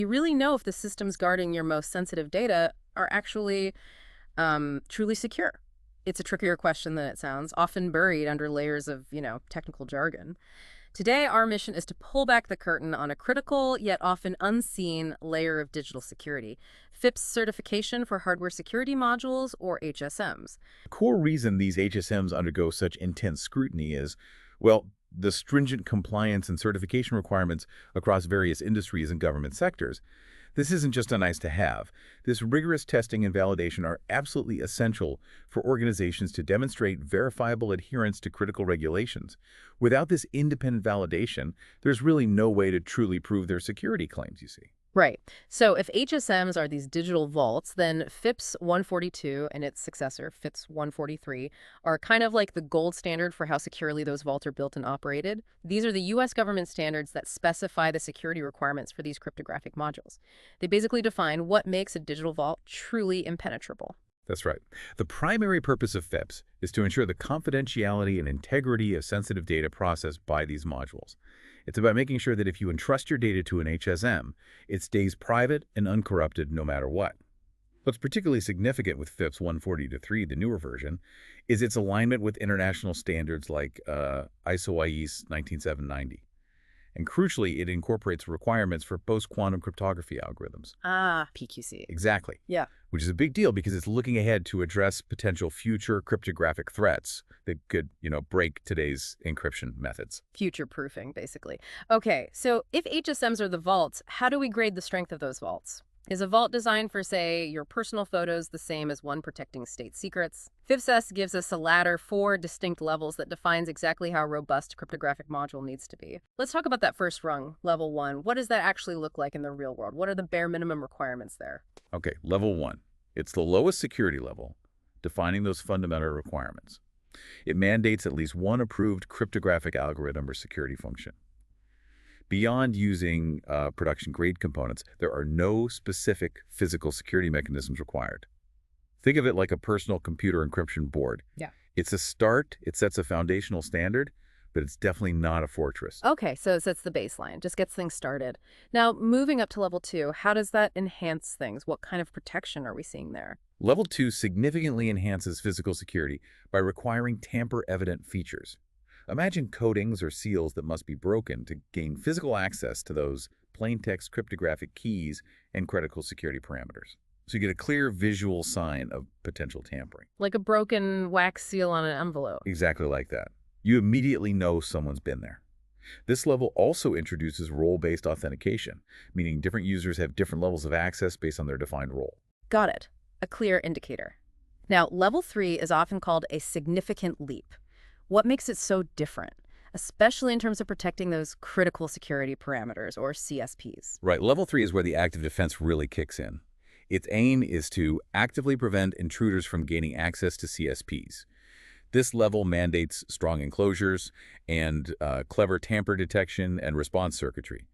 You really know if the systems guarding your most sensitive data are actually truly secure. It's a trickier question than it sounds, often buried under layers of, technical jargon. Today, our mission is to pull back the curtain on a critical yet often unseen layer of digital security, FIPS certification for hardware security modules, or HSMs. The core reason these HSMs undergo such intense scrutiny is, well, the stringent compliance and certification requirements across various industries and government sectors. This isn't just a nice to have. This rigorous testing and validation are absolutely essential for organizations to demonstrate verifiable adherence to critical regulations. Without this independent validation, there's really no way to truly prove their security claims, you see. Right. So if HSMs are these digital vaults, then FIPS 142 and its successor, FIPS 143, are kind of like the gold standard for how securely those vaults are built and operated. These are the U.S. government standards that specify the security requirements for these cryptographic modules. They basically define what makes a digital vault truly impenetrable. That's right. The primary purpose of FIPS is to ensure the confidentiality and integrity of sensitive data processed by these modules. It's about making sure that if you entrust your data to an HSM, it stays private and uncorrupted no matter what. What's particularly significant with FIPS 140-3, the newer version, is its alignment with international standards like ISO IEC 19790. And crucially, it incorporates requirements for post-quantum cryptography algorithms. Ah, PQC. Exactly. Yeah. Which is a big deal because it's looking ahead to address potential future cryptographic threats that could, break today's encryption methods. Future proofing, basically. Okay, so if HSMs are the vaults, how do we grade the strength of those vaults? Is a vault designed for, say, your personal photos the same as one protecting state secrets? FIPS gives us a ladder, 4 distinct levels that defines exactly how robust a cryptographic module needs to be. Let's talk about that first rung, level 1. What does that actually look like in the real world? What are the bare minimum requirements there? Okay, level 1. It's the lowest security level, defining those fundamental requirements. It mandates at least one approved cryptographic algorithm or security function. Beyond using production-grade components, there are no specific physical security mechanisms required. Think of it like a personal computer encryption board. Yeah. It's a start, it sets a foundational standard, but it's definitely not a fortress. Okay, so it sets the baseline, just gets things started. Now, moving up to level 2, how does that enhance things? What kind of protection are we seeing there? Level 2 significantly enhances physical security by requiring tamper-evident features. Imagine codings or seals that must be broken to gain physical access to those plaintext cryptographic keys and critical security parameters. So you get a clear visual sign of potential tampering. Like a broken wax seal on an envelope. Exactly like that. You immediately know someone's been there. This level also introduces role-based authentication, meaning different users have different levels of access based on their defined role. Got it. A clear indicator. Now, level 3 is often called a significant leap. What makes it so different, especially in terms of protecting those critical security parameters, or CSPs? Right, level 3 is where the active defense really kicks in. Its aim is to actively prevent intruders from gaining access to CSPs. This level mandates strong enclosures and clever tamper detection and response circuitry.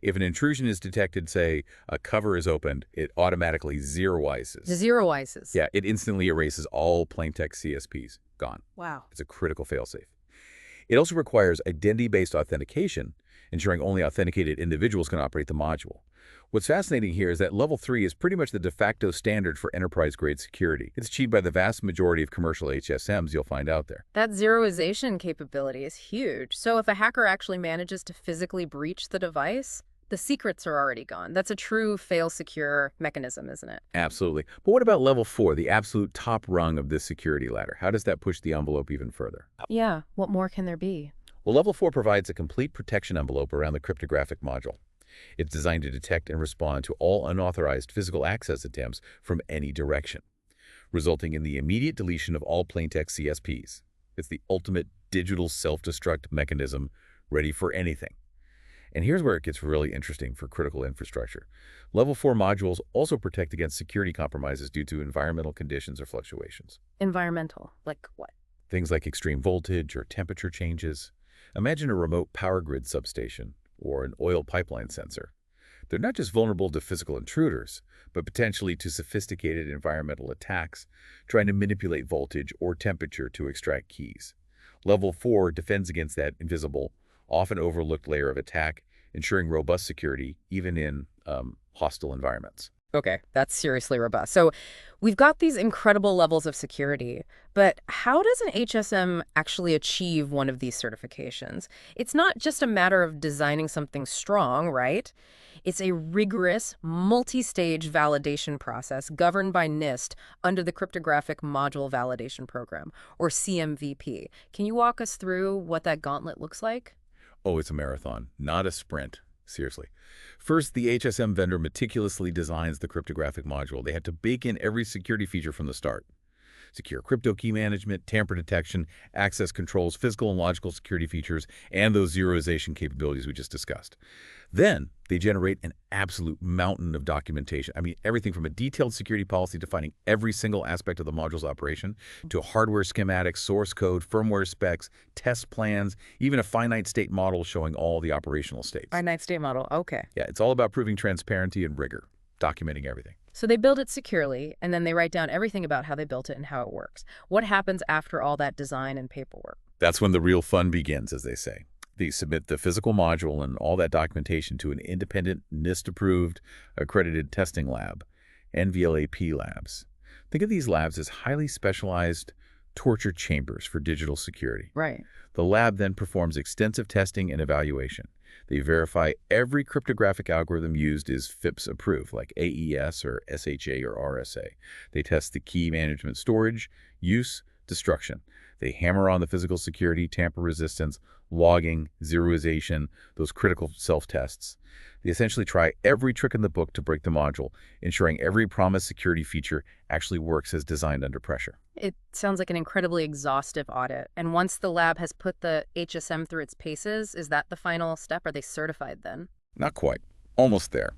If an intrusion is detected, say, a cover is opened, it automatically zeroizes. Zeroizes. Yeah, it instantly erases all plaintext CSPs. Gone. Wow. It's a critical failsafe. It also requires identity-based authentication, ensuring only authenticated individuals can operate the module. What's fascinating here is that level 3 is pretty much the de facto standard for enterprise-grade security. It's achieved by the vast majority of commercial HSMs you'll find out there. That zeroization capability is huge. So if a hacker actually manages to physically breach the device, the secrets are already gone. That's a true fail-secure mechanism, isn't it? Absolutely. But what about level 4, the absolute top rung of this security ladder? How does that push the envelope even further? Yeah, what more can there be? Well, level 4 provides a complete protection envelope around the cryptographic module. It's designed to detect and respond to all unauthorized physical access attempts from any direction, resulting in the immediate deletion of all plaintext CSPs. It's the ultimate digital self-destruct mechanism ready for anything. And here's where it gets really interesting for critical infrastructure. Level 4 modules also protect against security compromises due to environmental conditions or fluctuations. Environmental, like what? Things like extreme voltage or temperature changes. Imagine a remote power grid substation or an oil pipeline sensor. They're not just vulnerable to physical intruders, but potentially to sophisticated environmental attacks trying to manipulate voltage or temperature to extract keys. Level 4 defends against that invisible, often overlooked layer of attack, ensuring robust security even in hostile environments. Okay, that's seriously robust. So we've got these incredible levels of security, but how does an HSM actually achieve one of these certifications? It's not just a matter of designing something strong, right? It's a rigorous, multi-stage validation process governed by NIST under the Cryptographic Module Validation Program, or CMVP. Can you walk us through what that gauntlet looks like? Oh, it's a marathon, not a sprint. Seriously. First, the HSM vendor meticulously designs the cryptographic module. They had to bake in every security feature from the start. Secure crypto key management, tamper detection, access controls, physical and logical security features, and those zeroization capabilities we just discussed. Then they generate an absolute mountain of documentation. I mean, everything from a detailed security policy defining every single aspect of the module's operation to a hardware schematic, source code, firmware specs, test plans, even a finite state model showing all the operational states. Finite state model, okay. Yeah, it's all about proving transparency and rigor, documenting everything. So they build it securely, and then they write down everything about how they built it and how it works. What happens after all that design and paperwork? That's when the real fun begins, as they say. They submit the physical module and all that documentation to an independent, NIST-approved, accredited testing lab, NVLAP labs. Think of these labs as highly specialized torture chambers for digital security. Right. The lab then performs extensive testing and evaluation. They verify every cryptographic algorithm used is FIPS approved, like AES or SHA or RSA. They test the key management storage, use, destruction. They hammer on the physical security, tamper resistance, logging, zeroization, those critical self-tests. They essentially try every trick in the book to break the module, ensuring every promised security feature actually works as designed under pressure. It sounds like an incredibly exhaustive audit. And once the lab has put the HSM through its paces, is that the final step? Are they certified then? Not quite. Almost there.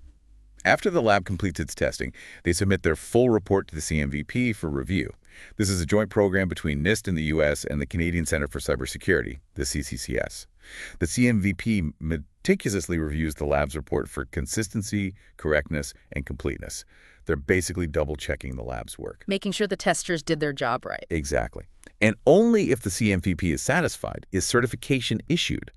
After the lab completes its testing, they submit their full report to the CMVP for review. This is a joint program between NIST in the U.S. and the Canadian Centre for Cybersecurity, the CCCS. The CMVP meticulously reviews the lab's report for consistency, correctness, and completeness. They're basically double-checking the lab's work. Making sure the testers did their job right. Exactly. And only if the CMVP is satisfied is certification issued.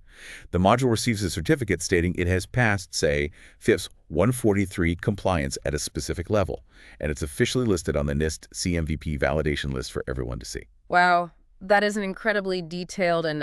The module receives a certificate stating it has passed, say, FIPS 143 compliance at a specific level, and it's officially listed on the NIST CMVP validation list for everyone to see. Wow. That is an incredibly detailed and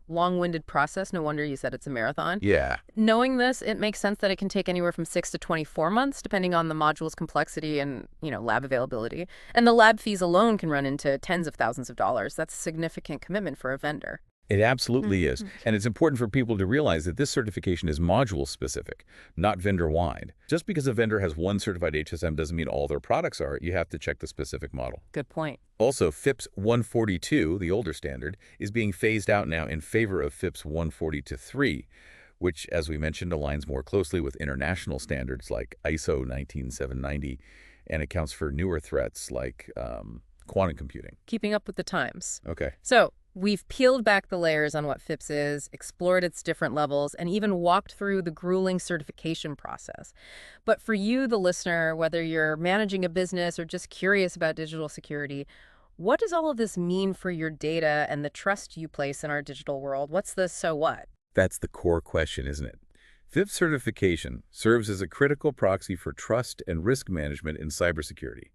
long-winded process. No wonder you said it's a marathon. Yeah. Knowing this, it makes sense that it can take anywhere from 6 to 24 months, depending on the module's complexity and, lab availability. And the lab fees alone can run into tens of thousands of dollars. That's a significant commitment for a vendor. It absolutely is. And it's important for people to realize that this certification is module-specific, not vendor-wide. Just because a vendor has one certified HSM doesn't mean all their products are. You have to check the specific model. Good point. Also, FIPS 142, the older standard, is being phased out now in favor of FIPS 142.3, which, as we mentioned, aligns more closely with international standards like ISO 19790 and accounts for newer threats like quantum computing. Keeping up with the times. Okay. So we've peeled back the layers on what FIPS is, explored its different levels, and even walked through the grueling certification process. But for you, the listener, whether you're managing a business or just curious about digital security, what does all of this mean for your data and the trust you place in our digital world? What's the so what? That's the core question, isn't it? FIPS certification serves as a critical proxy for trust and risk management in cybersecurity.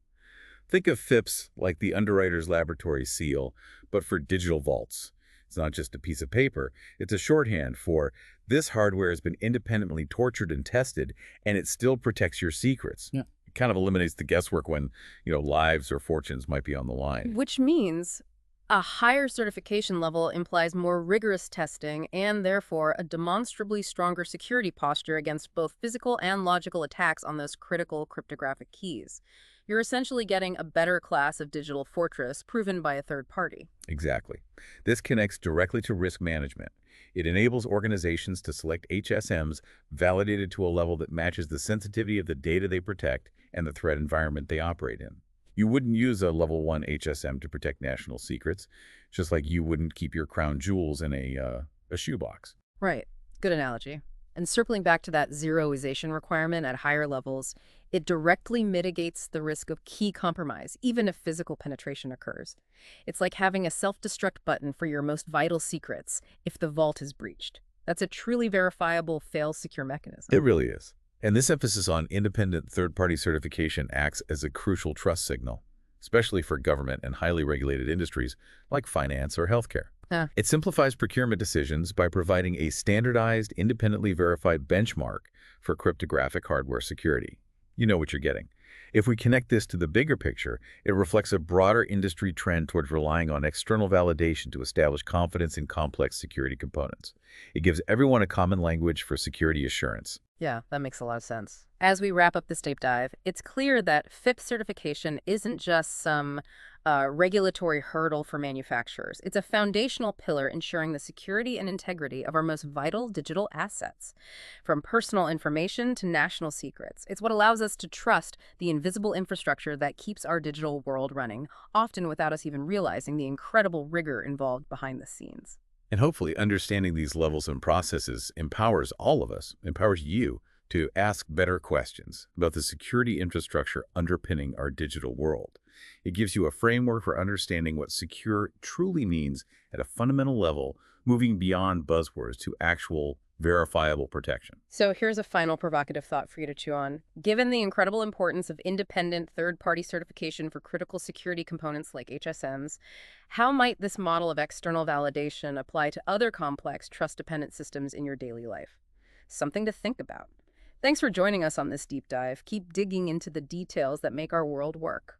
Think of FIPS like the underwriter's laboratory seal, but for digital vaults. It's not just a piece of paper. It's a shorthand for this hardware has been independently tortured and tested, and it still protects your secrets. Yeah. It kind of eliminates the guesswork when, lives or fortunes might be on the line. Which means a higher certification level implies more rigorous testing and, therefore, a demonstrably stronger security posture against both physical and logical attacks on those critical cryptographic keys. You're essentially getting a better class of digital fortress proven by a third party. Exactly. This connects directly to risk management. It enables organizations to select HSMs validated to a level that matches the sensitivity of the data they protect and the threat environment they operate in. You wouldn't use a level 1 HSM to protect national secrets, just like you wouldn't keep your crown jewels in a shoebox. Right. Good analogy. And circling back to that zeroization requirement at higher levels, it directly mitigates the risk of key compromise, even if physical penetration occurs. It's like having a self-destruct button for your most vital secrets if the vault is breached. That's a truly verifiable fail-secure mechanism. It really is. And this emphasis on independent third-party certification acts as a crucial trust signal, especially for government and highly regulated industries like finance or healthcare. Huh. It simplifies procurement decisions by providing a standardized, independently verified benchmark for cryptographic hardware security. You know what you're getting. If we connect this to the bigger picture, it reflects a broader industry trend towards relying on external validation to establish confidence in complex security components. It gives everyone a common language for security assurance. Yeah, that makes a lot of sense. As we wrap up this deep dive, it's clear that FIPS certification isn't just some regulatory hurdle for manufacturers. It's a foundational pillar ensuring the security and integrity of our most vital digital assets, from personal information to national secrets. It's what allows us to trust the invisible infrastructure that keeps our digital world running, often without us even realizing the incredible rigor involved behind the scenes. And hopefully understanding these levels and processes empowers all of us, empowers you to ask better questions about the security infrastructure underpinning our digital world. It gives you a framework for understanding what secure truly means at a fundamental level, moving beyond buzzwords to actual verifiable protection. So here's a final provocative thought for you to chew on. Given the incredible importance of independent third-party certification for critical security components like HSMs, how might this model of external validation apply to other complex, trust-dependent systems in your daily life? Something to think about. Thanks for joining us on this deep dive. Keep digging into the details that make our world work.